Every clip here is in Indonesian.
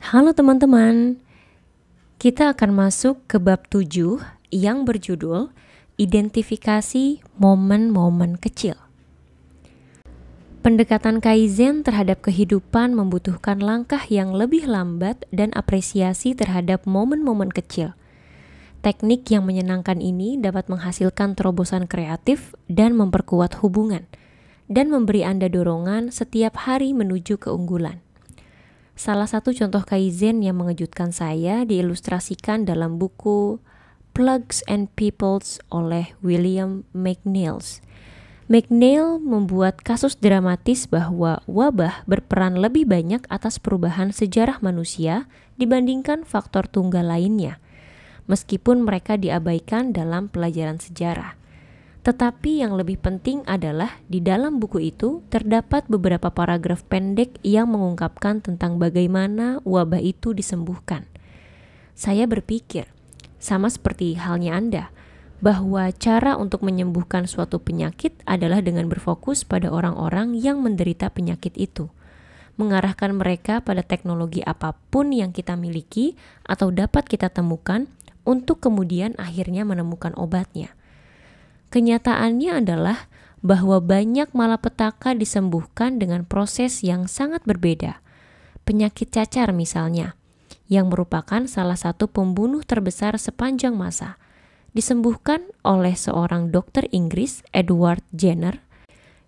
Halo teman-teman, kita akan masuk ke bab 7 yang berjudul Identifikasi Momen-Momen Kecil. Pendekatan Kaizen terhadap kehidupan membutuhkan langkah yang lebih lambat dan apresiasi terhadap momen-momen kecil. Teknik yang menyenangkan ini dapat menghasilkan terobosan kreatif dan memperkuat hubungan, dan memberi Anda dorongan setiap hari menuju keunggulan. Salah satu contoh Kaizen yang mengejutkan saya diilustrasikan dalam buku Plugs and Peoples oleh William McNeill. McNeill membuat kasus dramatis bahwa wabah berperan lebih banyak atas perubahan sejarah manusia dibandingkan faktor tunggal lainnya, meskipun mereka diabaikan dalam pelajaran sejarah. Tetapi yang lebih penting adalah di dalam buku itu terdapat beberapa paragraf pendek yang mengungkapkan tentang bagaimana wabah itu disembuhkan. Saya berpikir, sama seperti halnya Anda, bahwa cara untuk menyembuhkan suatu penyakit adalah dengan berfokus pada orang-orang yang menderita penyakit itu, mengarahkan mereka pada teknologi apapun yang kita miliki atau dapat kita temukan untuk kemudian akhirnya menemukan obatnya. Kenyataannya adalah bahwa banyak malapetaka disembuhkan dengan proses yang sangat berbeda. Penyakit cacar misalnya, yang merupakan salah satu pembunuh terbesar sepanjang masa, disembuhkan oleh seorang dokter Inggris, Edward Jenner,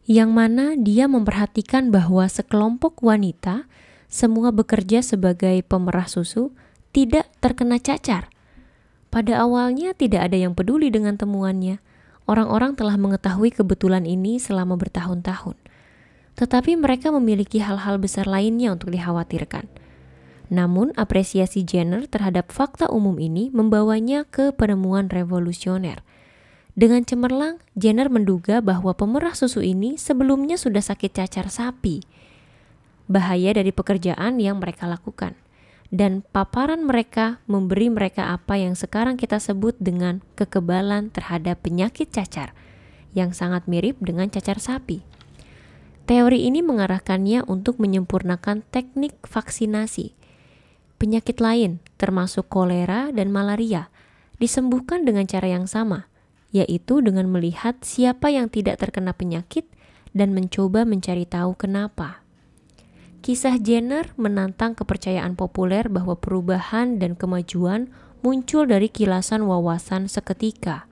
yang mana dia memperhatikan bahwa sekelompok wanita, semua bekerja sebagai pemerah susu, tidak terkena cacar. Pada awalnya tidak ada yang peduli dengan temuannya. Orang-orang telah mengetahui kebetulan ini selama bertahun-tahun. Tetapi mereka memiliki hal-hal besar lainnya untuk dikhawatirkan. Namun, apresiasi Jenner terhadap fakta umum ini membawanya ke penemuan revolusioner. Dengan cemerlang, Jenner menduga bahwa pemerah susu ini sebelumnya sudah sakit cacar sapi. Bahaya dari pekerjaan yang mereka lakukan. Dan paparan mereka memberi mereka apa yang sekarang kita sebut dengan kekebalan terhadap penyakit cacar, yang sangat mirip dengan cacar sapi. Teori ini mengarahkannya untuk menyempurnakan teknik vaksinasi. Penyakit lain, termasuk kolera dan malaria, disembuhkan dengan cara yang sama, yaitu dengan melihat siapa yang tidak terkena penyakit dan mencoba mencari tahu kenapa. Kisah Jenner menantang kepercayaan populer bahwa perubahan dan kemajuan muncul dari kilasan wawasan seketika.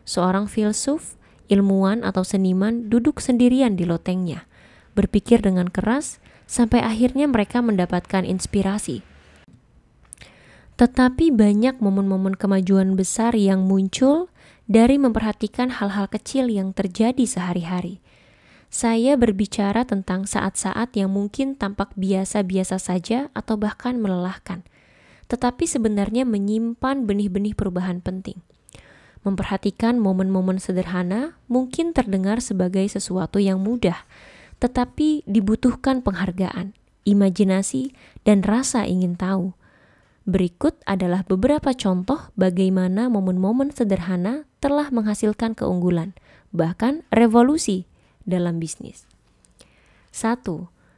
Seorang filsuf, ilmuwan atau seniman duduk sendirian di lotengnya, berpikir dengan keras sampai akhirnya mereka mendapatkan inspirasi. Tetapi banyak momen-momen kemajuan besar yang muncul dari memperhatikan hal-hal kecil yang terjadi sehari-hari. Saya berbicara tentang saat-saat yang mungkin tampak biasa-biasa saja atau bahkan melelahkan, tetapi sebenarnya menyimpan benih-benih perubahan penting. Memperhatikan momen-momen sederhana mungkin terdengar sebagai sesuatu yang mudah, tetapi dibutuhkan penghargaan, imajinasi, dan rasa ingin tahu. Berikut adalah beberapa contoh bagaimana momen-momen sederhana telah menghasilkan keunggulan, bahkan revolusi dalam bisnis. 1.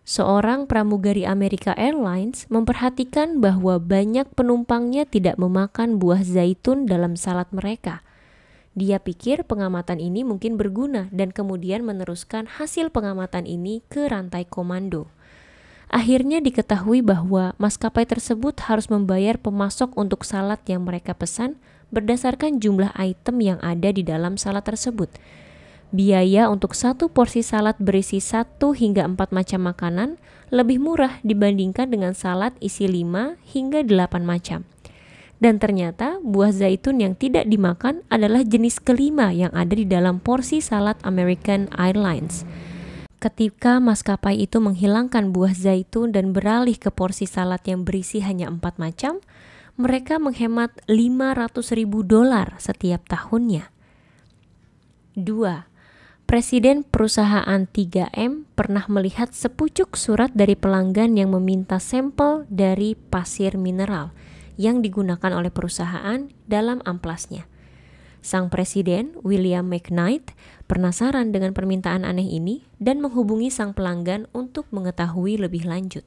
Seorang pramugari Amerika Airlines memperhatikan bahwa banyak penumpangnya tidak memakan buah zaitun dalam salad mereka. Dia pikir pengamatan ini mungkin berguna dan kemudian meneruskan hasil pengamatan ini ke rantai komando. Akhirnya diketahui bahwa maskapai tersebut harus membayar pemasok untuk salad yang mereka pesan berdasarkan jumlah item yang ada di dalam salad tersebut. Biaya untuk satu porsi salad berisi 1 hingga 4 macam makanan lebih murah dibandingkan dengan salad isi 5 hingga 8 macam. Dan ternyata buah zaitun yang tidak dimakan adalah jenis kelima yang ada di dalam porsi salad American Airlines. Ketika maskapai itu menghilangkan buah zaitun dan beralih ke porsi salad yang berisi hanya 4 macam, mereka menghemat $500.000 setiap tahunnya. 2. Presiden perusahaan 3M pernah melihat sepucuk surat dari pelanggan yang meminta sampel dari pasir mineral yang digunakan oleh perusahaan dalam amplasnya. Sang presiden, William McKnight, penasaran dengan permintaan aneh ini dan menghubungi sang pelanggan untuk mengetahui lebih lanjut.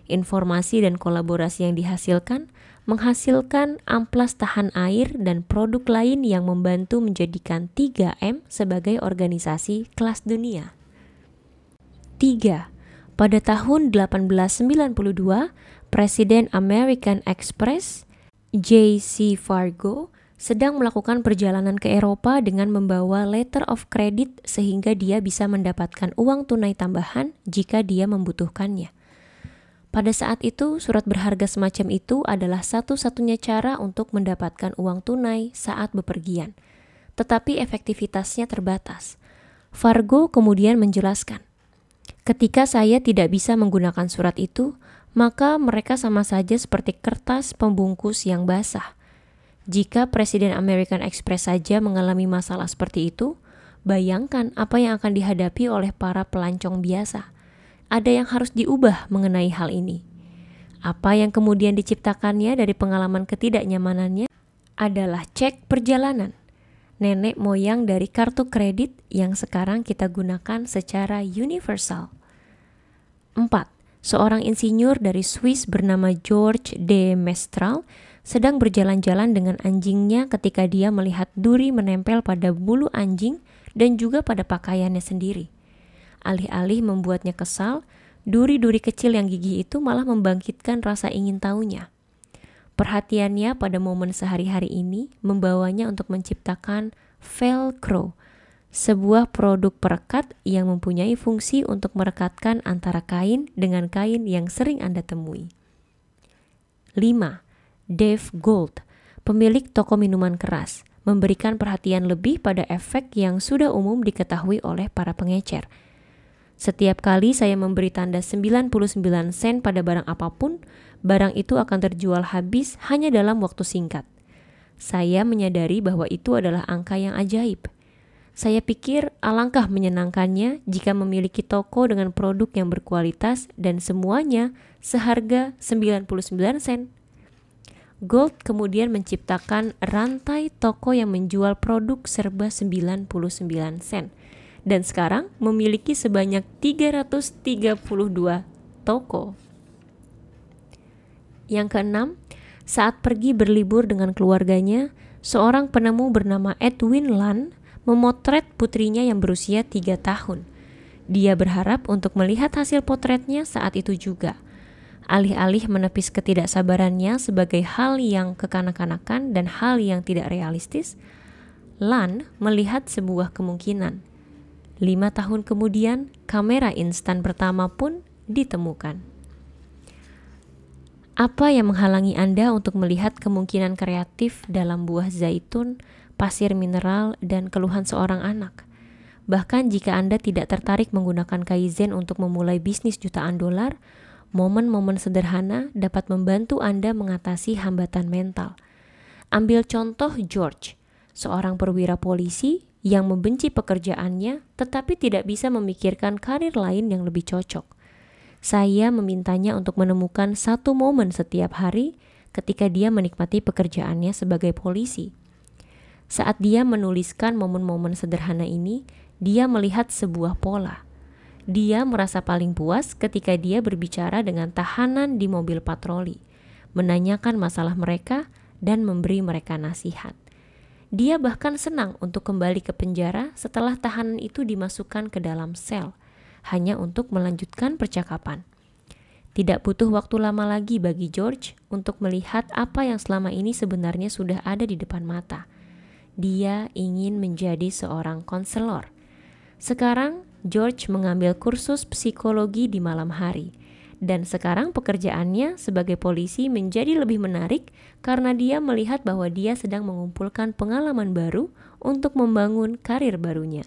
Informasi dan kolaborasi yang dihasilkan menghasilkan amplas tahan air dan produk lain yang membantu menjadikan 3M sebagai organisasi kelas dunia. 3. Pada tahun 1892, Presiden American Express, J.C. Fargo, sedang melakukan perjalanan ke Eropa dengan membawa letter of credit sehingga dia bisa mendapatkan uang tunai tambahan jika dia membutuhkannya. Pada saat itu, surat berharga semacam itu adalah satu-satunya cara untuk mendapatkan uang tunai saat bepergian, tetapi efektivitasnya terbatas. Fargo kemudian menjelaskan, ketika saya tidak bisa menggunakan surat itu, maka mereka sama saja seperti kertas pembungkus yang basah. Jika Presiden American Express saja mengalami masalah seperti itu, bayangkan apa yang akan dihadapi oleh para pelancong biasa. Ada yang harus diubah mengenai hal ini. Apa yang kemudian diciptakannya dari pengalaman ketidaknyamanannya adalah cek perjalanan, nenek moyang dari kartu kredit yang sekarang kita gunakan secara universal. 4. Seorang insinyur dari Swiss bernama George de Mestral sedang berjalan-jalan dengan anjingnya ketika dia melihat duri menempel pada bulu anjing dan juga pada pakaiannya sendiri. Alih-alih membuatnya kesal, duri-duri kecil yang gigih itu malah membangkitkan rasa ingin tahunya. Perhatiannya pada momen sehari-hari ini membawanya untuk menciptakan Velcro, sebuah produk perekat yang mempunyai fungsi untuk merekatkan antara kain dengan kain yang sering Anda temui. 5. Dave Gold, pemilik toko minuman keras, memberikan perhatian lebih pada efek yang sudah umum diketahui oleh para pengecer. Setiap kali saya memberi tanda 99 sen pada barang apapun, barang itu akan terjual habis hanya dalam waktu singkat. Saya menyadari bahwa itu adalah angka yang ajaib. Saya pikir alangkah menyenangkannya jika memiliki toko dengan produk yang berkualitas dan semuanya seharga 99 sen. Gold kemudian menciptakan rantai toko yang menjual produk serba 99 sen. Dan sekarang memiliki sebanyak 332 toko. Yang keenam, saat pergi berlibur dengan keluarganya, seorang penemu bernama Edwin Land memotret putrinya yang berusia 3 tahun. Dia berharap untuk melihat hasil potretnya saat itu juga. Alih-alih menepis ketidaksabarannya sebagai hal yang kekanak-kanakan dan hal yang tidak realistis, Land melihat sebuah kemungkinan. 5 tahun kemudian, kamera instan pertama pun ditemukan. Apa yang menghalangi Anda untuk melihat kemungkinan kreatif dalam buah zaitun, pasir mineral, dan keluhan seorang anak? Bahkan jika Anda tidak tertarik menggunakan Kaizen untuk memulai bisnis jutaan dolar, momen-momen sederhana dapat membantu Anda mengatasi hambatan mental. Ambil contoh George, seorang perwira polisi yang membenci pekerjaannya tetapi tidak bisa memikirkan karir lain yang lebih cocok. Saya memintanya untuk menemukan satu momen setiap hari ketika dia menikmati pekerjaannya sebagai polisi. Saat dia menuliskan momen-momen sederhana ini, dia melihat sebuah pola. Dia merasa paling puas ketika dia berbicara dengan tahanan di mobil patroli, menanyakan masalah mereka dan memberi mereka nasihat. Dia bahkan senang untuk kembali ke penjara setelah tahanan itu dimasukkan ke dalam sel, hanya untuk melanjutkan percakapan. Tidak butuh waktu lama lagi bagi George untuk melihat apa yang selama ini sebenarnya sudah ada di depan mata. Dia ingin menjadi seorang konselor. Sekarang, George mengambil kursus psikologi di malam hari. Dan sekarang pekerjaannya sebagai polisi menjadi lebih menarik karena dia melihat bahwa dia sedang mengumpulkan pengalaman baru untuk membangun karir barunya.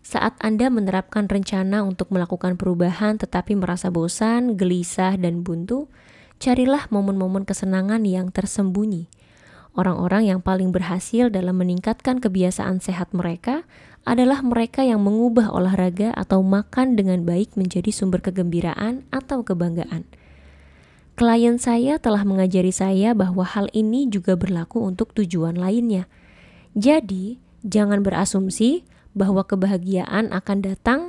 Saat Anda menerapkan rencana untuk melakukan perubahan tetapi merasa bosan, gelisah, dan buntu, carilah momen-momen kesenangan yang tersembunyi. Orang-orang yang paling berhasil dalam meningkatkan kebiasaan sehat mereka adalah mereka yang mengubah olahraga atau makan dengan baik menjadi sumber kegembiraan atau kebanggaan. Klien saya telah mengajari saya bahwa hal ini juga berlaku untuk tujuan lainnya. Jadi, jangan berasumsi bahwa kebahagiaan akan datang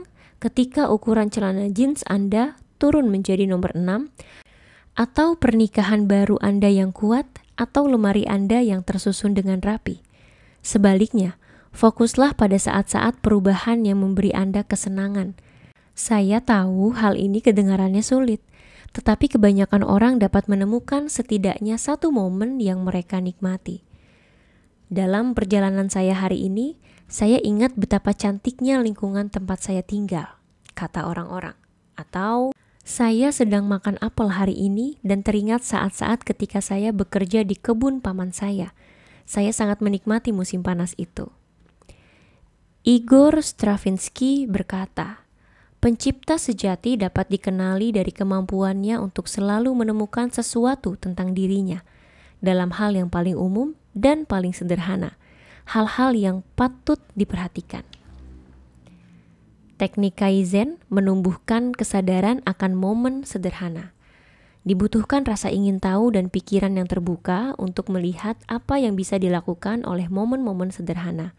ketika ukuran celana jeans Anda turun menjadi nomor 6, atau pernikahan baru Anda yang kuat, atau lemari Anda yang tersusun dengan rapi. Sebaliknya, fokuslah pada saat-saat perubahan yang memberi Anda kesenangan. Saya tahu hal ini kedengarannya sulit, tetapi kebanyakan orang dapat menemukan setidaknya satu momen yang mereka nikmati. Dalam perjalanan saya hari ini, saya ingat betapa cantiknya lingkungan tempat saya tinggal, kata orang-orang. Atau, saya sedang makan apel hari ini dan teringat saat-saat ketika saya bekerja di kebun paman saya. Saya sangat menikmati musim panas itu. Igor Stravinsky berkata, pencipta sejati dapat dikenali dari kemampuannya untuk selalu menemukan sesuatu tentang dirinya, dalam hal yang paling umum dan paling sederhana, hal-hal yang patut diperhatikan. Teknik Kaizen menumbuhkan kesadaran akan momen sederhana. Dibutuhkan rasa ingin tahu dan pikiran yang terbuka untuk melihat apa yang bisa dilakukan oleh momen-momen sederhana.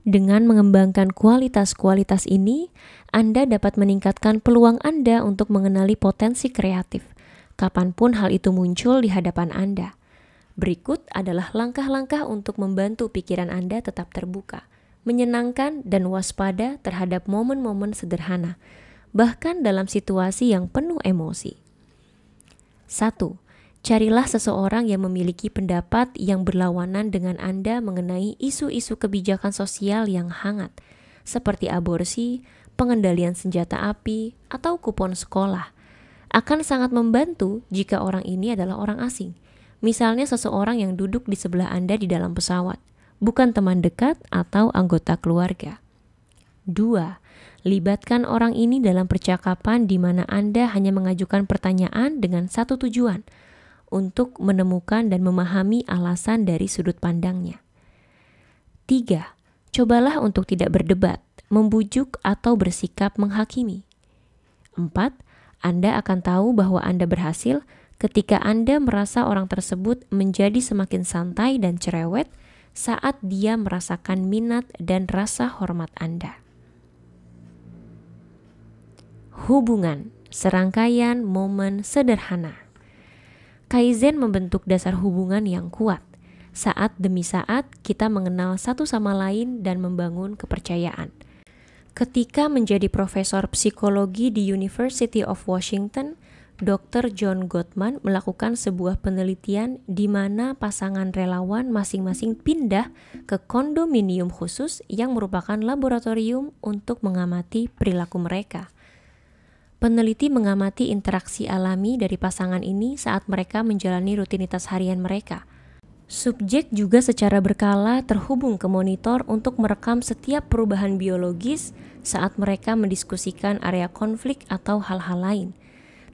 Dengan mengembangkan kualitas-kualitas ini, Anda dapat meningkatkan peluang Anda untuk mengenali potensi kreatif, kapanpun hal itu muncul di hadapan Anda. Berikut adalah langkah-langkah untuk membantu pikiran Anda tetap terbuka, menyenangkan dan waspada terhadap momen-momen sederhana, bahkan dalam situasi yang penuh emosi. 1. Carilah seseorang yang memiliki pendapat yang berlawanan dengan Anda mengenai isu-isu kebijakan sosial yang hangat, seperti aborsi, pengendalian senjata api, atau kupon sekolah. Akan sangat membantu jika orang ini adalah orang asing, misalnya seseorang yang duduk di sebelah Anda di dalam pesawat, bukan teman dekat atau anggota keluarga. 2. Libatkan orang ini dalam percakapan di mana Anda hanya mengajukan pertanyaan dengan satu tujuan, untuk menemukan dan memahami alasan dari sudut pandangnya. 3. Cobalah untuk tidak berdebat, membujuk atau bersikap menghakimi. 4. Anda akan tahu bahwa Anda berhasil ketika Anda merasa orang tersebut menjadi semakin santai dan cerewet saat dia merasakan minat dan rasa hormat Anda. Hubungan, serangkaian momen sederhana. Kaizen membentuk dasar hubungan yang kuat. Saat demi saat kita mengenal satu sama lain dan membangun kepercayaan. Ketika menjadi profesor psikologi di University of Washington, Dr. John Gottman melakukan sebuah penelitian di mana pasangan relawan masing-masing pindah ke kondominium khusus yang merupakan laboratorium untuk mengamati perilaku mereka. Peneliti mengamati interaksi alami dari pasangan ini saat mereka menjalani rutinitas harian mereka. Subjek juga secara berkala terhubung ke monitor untuk merekam setiap perubahan biologis saat mereka mendiskusikan area konflik atau hal-hal lain.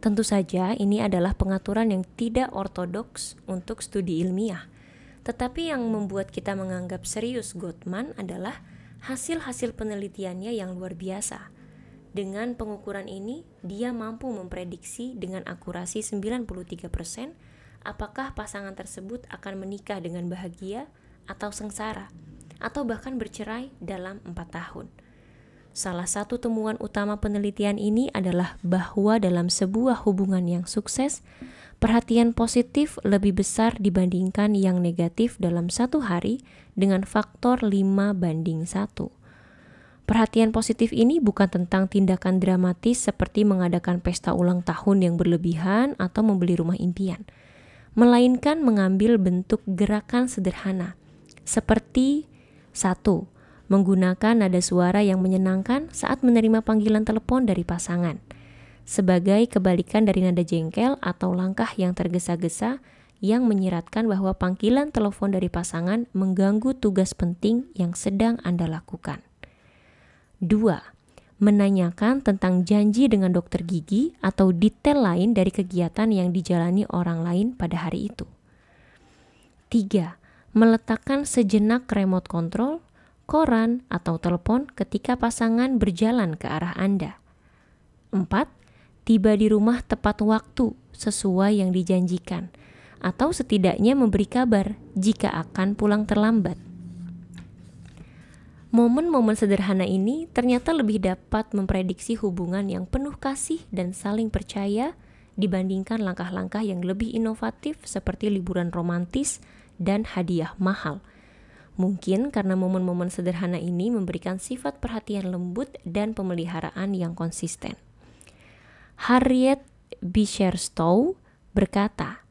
Tentu saja ini adalah pengaturan yang tidak ortodoks untuk studi ilmiah. Tetapi yang membuat kita menganggap serius Gottman adalah hasil-hasil penelitiannya yang luar biasa. Dengan pengukuran ini, dia mampu memprediksi dengan akurasi 93% apakah pasangan tersebut akan menikah dengan bahagia atau sengsara, atau bahkan bercerai dalam 4 tahun. Salah satu temuan utama penelitian ini adalah bahwa dalam sebuah hubungan yang sukses, perhatian positif lebih besar dibandingkan yang negatif dalam satu hari dengan faktor 5:1. Perhatian positif ini bukan tentang tindakan dramatis seperti mengadakan pesta ulang tahun yang berlebihan atau membeli rumah impian, melainkan mengambil bentuk gerakan sederhana, seperti 1. Menggunakan nada suara yang menyenangkan saat menerima panggilan telepon dari pasangan, sebagai kebalikan dari nada jengkel atau langkah yang tergesa-gesa yang menyiratkan bahwa panggilan telepon dari pasangan mengganggu tugas penting yang sedang Anda lakukan. 2. Menanyakan tentang janji dengan dokter gigi atau detail lain dari kegiatan yang dijalani orang lain pada hari itu. 3. Meletakkan sejenak remote control, koran, atau telepon ketika pasangan berjalan ke arah Anda. 4. Tiba di rumah tepat waktu sesuai yang dijanjikan, atau setidaknya memberi kabar jika akan pulang terlambat. Momen-momen sederhana ini ternyata lebih dapat memprediksi hubungan yang penuh kasih dan saling percaya dibandingkan langkah-langkah yang lebih inovatif seperti liburan romantis dan hadiah mahal. Mungkin karena momen-momen sederhana ini memberikan sifat perhatian lembut dan pemeliharaan yang konsisten. Harriet Beecher Stowe berkata,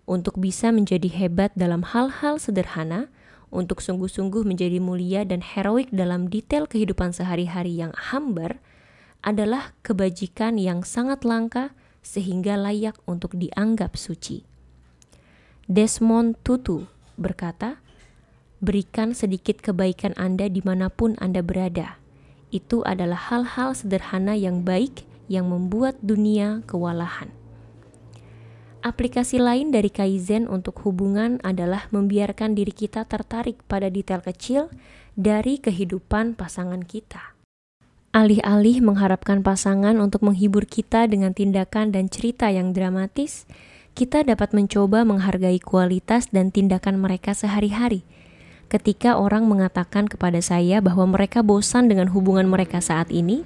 untuk bisa menjadi hebat dalam hal-hal sederhana, untuk sungguh-sungguh menjadi mulia dan heroik dalam detail kehidupan sehari-hari yang hambar, adalah kebajikan yang sangat langka sehingga layak untuk dianggap suci. Desmond Tutu berkata, berikan sedikit kebaikan Anda dimanapun Anda berada. Itu adalah hal-hal sederhana yang baik yang membuat dunia kewalahan. Aplikasi lain dari Kaizen untuk hubungan adalah membiarkan diri kita tertarik pada detail kecil dari kehidupan pasangan kita. Alih-alih mengharapkan pasangan untuk menghibur kita dengan tindakan dan cerita yang dramatis, kita dapat mencoba menghargai kualitas dan tindakan mereka sehari-hari. Ketika orang mengatakan kepada saya bahwa mereka bosan dengan hubungan mereka saat ini,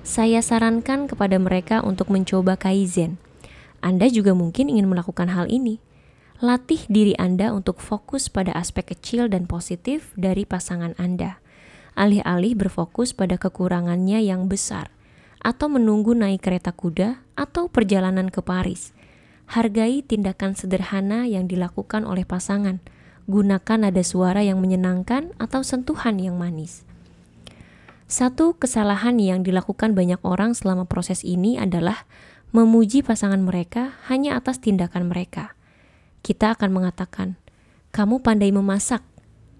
saya sarankan kepada mereka untuk mencoba Kaizen. Anda juga mungkin ingin melakukan hal ini. Latih diri Anda untuk fokus pada aspek kecil dan positif dari pasangan Anda, alih-alih berfokus pada kekurangannya yang besar, atau menunggu naik kereta kuda atau perjalanan ke Paris. Hargai tindakan sederhana yang dilakukan oleh pasangan. Gunakan nada suara yang menyenangkan atau sentuhan yang manis. Satu kesalahan yang dilakukan banyak orang selama proses ini adalah memuji pasangan mereka hanya atas tindakan mereka. Kita akan mengatakan, kamu pandai memasak,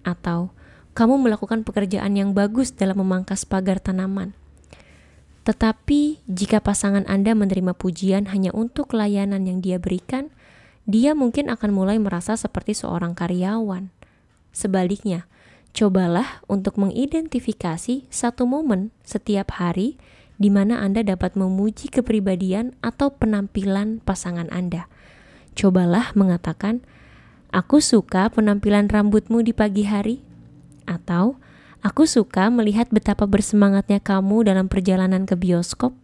atau kamu melakukan pekerjaan yang bagus dalam memangkas pagar tanaman. Tetapi jika pasangan Anda menerima pujian hanya untuk layanan yang dia berikan, dia mungkin akan mulai merasa seperti seorang karyawan. Sebaliknya, cobalah untuk mengidentifikasi satu momen setiap hari di mana Anda dapat memuji kepribadian atau penampilan pasangan Anda. Cobalah mengatakan, aku suka penampilan rambutmu di pagi hari, atau aku suka melihat betapa bersemangatnya kamu dalam perjalanan ke bioskop.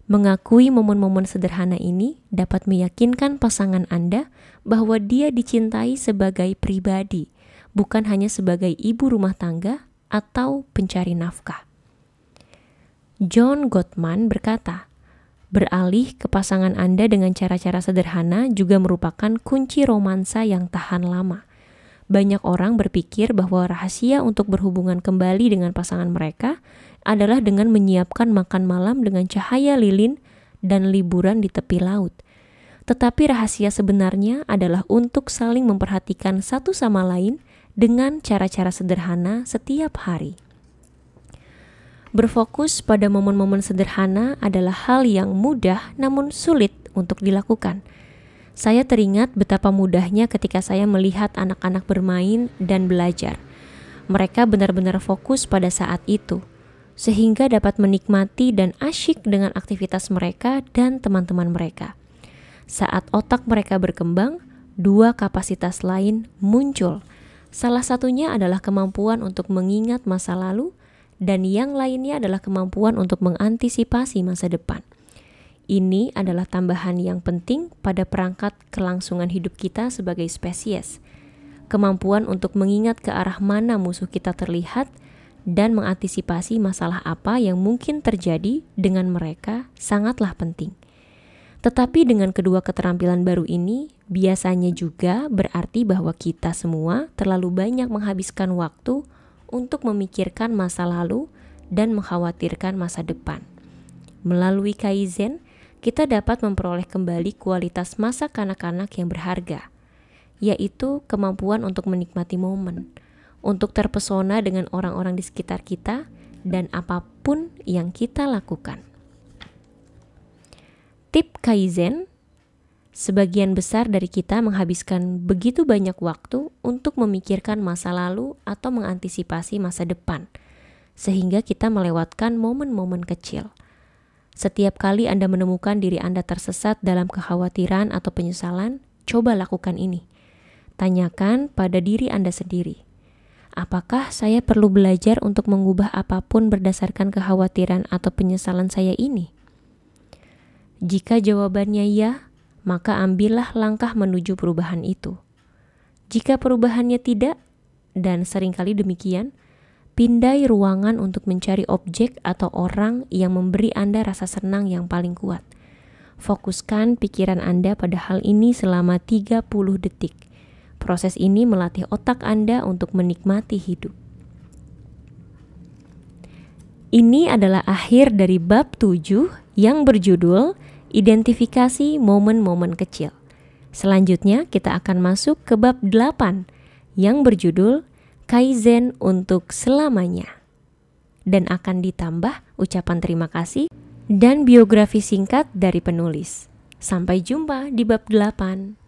Mengakui momen-momen sederhana ini dapat meyakinkan pasangan Anda bahwa dia dicintai sebagai pribadi, bukan hanya sebagai ibu rumah tangga atau pencari nafkah. John Gottman berkata, beralih ke pasangan Anda dengan cara-cara sederhana juga merupakan kunci romansa yang tahan lama. Banyak orang berpikir bahwa rahasia untuk berhubungan kembali dengan pasangan mereka adalah dengan menyiapkan makan malam dengan cahaya lilin dan liburan di tepi laut. Tetapi rahasia sebenarnya adalah untuk saling memperhatikan satu sama lain dengan cara-cara sederhana setiap hari. Berfokus pada momen-momen sederhana adalah hal yang mudah namun sulit untuk dilakukan. Saya teringat betapa mudahnya ketika saya melihat anak-anak bermain dan belajar. Mereka benar-benar fokus pada saat itu, sehingga dapat menikmati dan asyik dengan aktivitas mereka dan teman-teman mereka. Saat otak mereka berkembang, dua kapasitas lain muncul. Salah satunya adalah kemampuan untuk mengingat masa lalu, dan yang lainnya adalah kemampuan untuk mengantisipasi masa depan. Ini adalah tambahan yang penting pada perangkat kelangsungan hidup kita sebagai spesies. Kemampuan untuk mengingat ke arah mana musuh kita terlihat dan mengantisipasi masalah apa yang mungkin terjadi dengan mereka sangatlah penting. Tetapi dengan kedua keterampilan baru ini, biasanya juga berarti bahwa kita semua terlalu banyak menghabiskan waktu untuk memikirkan masa lalu dan mengkhawatirkan masa depan. Melalui Kaizen, kita dapat memperoleh kembali kualitas masa kanak-kanak yang berharga, yaitu kemampuan untuk menikmati momen, untuk terpesona dengan orang-orang di sekitar kita, dan apapun yang kita lakukan. Tip Kaizen, sebagian besar dari kita menghabiskan begitu banyak waktu untuk memikirkan masa lalu atau mengantisipasi masa depan, sehingga kita melewatkan momen-momen kecil. Setiap kali Anda menemukan diri Anda tersesat dalam kekhawatiran atau penyesalan, coba lakukan ini. Tanyakan pada diri Anda sendiri, Apakah saya perlu belajar untuk mengubah apapun berdasarkan kekhawatiran atau penyesalan saya ini? Jika jawabannya ya, maka ambillah langkah menuju perubahan itu. Jika perubahannya tidak, dan seringkali demikian, pindai ruangan untuk mencari objek atau orang yang memberi Anda rasa senang yang paling kuat. Fokuskan pikiran Anda pada hal ini selama 30 detik. Proses ini melatih otak Anda untuk menikmati hidup. Ini adalah akhir dari bab 7 yang berjudul Identifikasi Momen-Momen Kecil. Selanjutnya kita akan masuk ke bab 8 yang berjudul Kaizen untuk Selamanya. Dan akan ditambah ucapan terima kasih dan biografi singkat dari penulis. Sampai jumpa di bab 8.